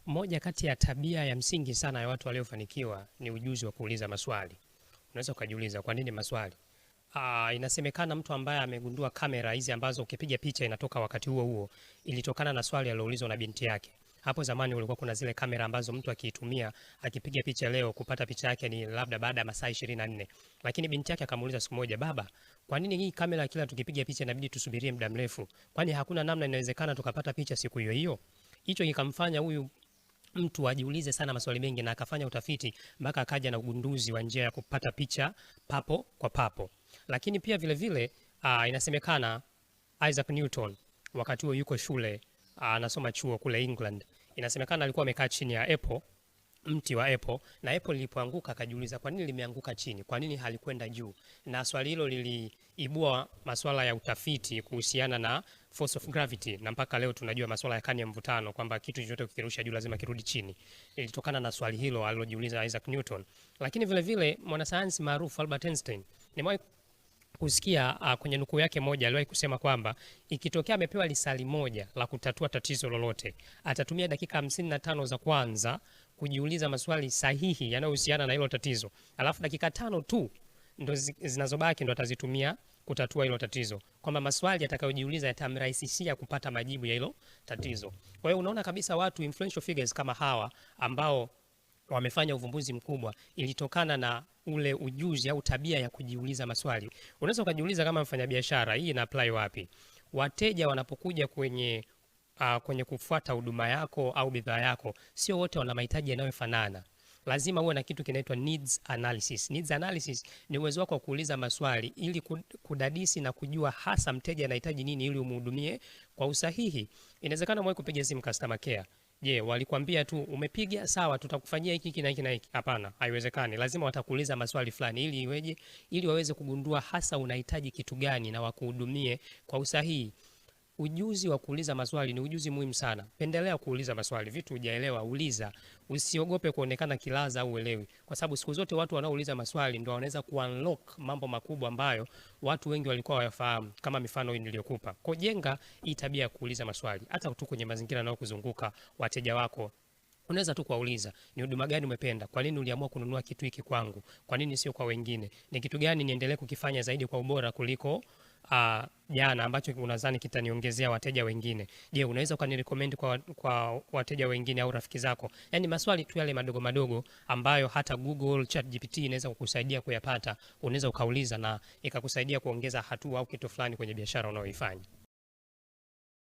Moja kati ya tabia ya msingi sana ya watu waliofanikiwa ni ujuzi wa kuuliza maswali. Unaweza ukajiuliza kwa nini maswali? Inasemekana mtu ambaye amegundua kamera hizi ambazo ukipiga picha inatoka wakati huo huo ilitokana na swali aliloulizwa na binti yake. Hapo zamani ulikuwa kuna zile kamera ambazo mtu akiitumia akipiga picha leo kupata picha yake ni labda baada ya masaa 24. Lakini binti yake akamuuliza siku moja, baba, kwa nini hii kamera kila tukipiga picha inabidi tusubirie muda mrefu? Kwani hakuna namna inawezekana tukapata picha siku hiyo hiyo? Hicho kikamfanya huyu mtu ajiulize sana maswali mengi na akafanya utafiti mpaka akaja na ugunduzi wa njia ya kupata picha papo kwa papo. Lakini pia vile vile inasemekana Isaac Newton wakati huo yuko shule anasoma chuo kule England, inasemekana alikuwa amekaa chini ya mti wa apple, na apple lilipoanguka akajiuliza kwa nini limeanguka chini, kwa nini halikwenda juu, na swali hilo liliibua masuala ya utafiti kuhusiana na force of gravity, na mpaka leo tunajua masuala ya kani ya mvutano kwamba kitu chochote kikirusha juu lazima kirudi chini. Ilitokana na swali hilo alilojiuliza Isaac Newton. Lakini vile vile mwanasayansi maarufu Albert Einstein, nimewahi kusikia kwenye nukuu yake moja aliwahi kusema kwamba ikitokea amepewa lisali moja la kutatua tatizo lolote, atatumia dakika 55 za kwanza kujiuliza maswali sahihi yanayohusiana na hilo tatizo, alafu dakika 5 tu ndo zinazobaki ndo atazitumia kutatua hilo tatizo, kwamba maswali atakayojiuliza yatamrahisishia kupata majibu ya hilo tatizo. Kwa hiyo unaona kabisa watu influential figures kama hawa ambao wamefanya uvumbuzi mkubwa ilitokana na ule ujuzi au tabia ya kujiuliza maswali. Unaweza ukajiuliza kama mfanyabiashara, hii ina apply wapi? Wateja wanapokuja kwenye kufuata huduma yako au bidhaa yako, sio wote wana mahitaji yanayofanana. Lazima uwe na kitu kinaitwa needs analysis. Needs analysis ni uwezo wako wa kuuliza maswali ili kudadisi na kujua hasa mteja anahitaji nini ili umhudumie kwa usahihi. Inawezekana mwe kupiga simu customer care. Je, walikwambia tu umepiga sawa tutakufanyia hiki na hiki na hiki? Hapana, haiwezekani. Lazima watakuuliza maswali fulani ili iweje? Ili waweze kugundua hasa unahitaji kitu gani na wakuhudumie kwa usahihi. Ujuzi wa kuuliza maswali ni ujuzi muhimu sana. Pendelea kuuliza maswali. Vitu hujaelewa uliza. Usiogope kuonekana kilaza au uelewi, kwa sababu siku zote watu wanaouliza maswali ndio wanaweza kuunlock mambo makubwa ambayo watu wengi walikuwa hawafahamu, kama mifano hii niliyokupa. Kwa jenga hii tabia ya kuuliza maswali hata tu kwenye mazingira yanayokuzunguka. Wateja wako unaweza tu kuwauliza, ni huduma gani umependa? Kwa nini uliamua kununua kitu hiki kwangu? Kwa nini sio kwa wengine? Ni kitu gani niendelee kukifanya zaidi kwa ubora kuliko jana ambacho unadhani kitaniongezea wateja wengine? Je, unaweza ukanirecommend kwa wateja wengine au rafiki zako? Yaani maswali tu yale madogo madogo ambayo hata Google ChatGPT inaweza kukusaidia kuyapata, unaweza ukauliza na ikakusaidia kuongeza hatua au kitu fulani kwenye biashara unayoifanya.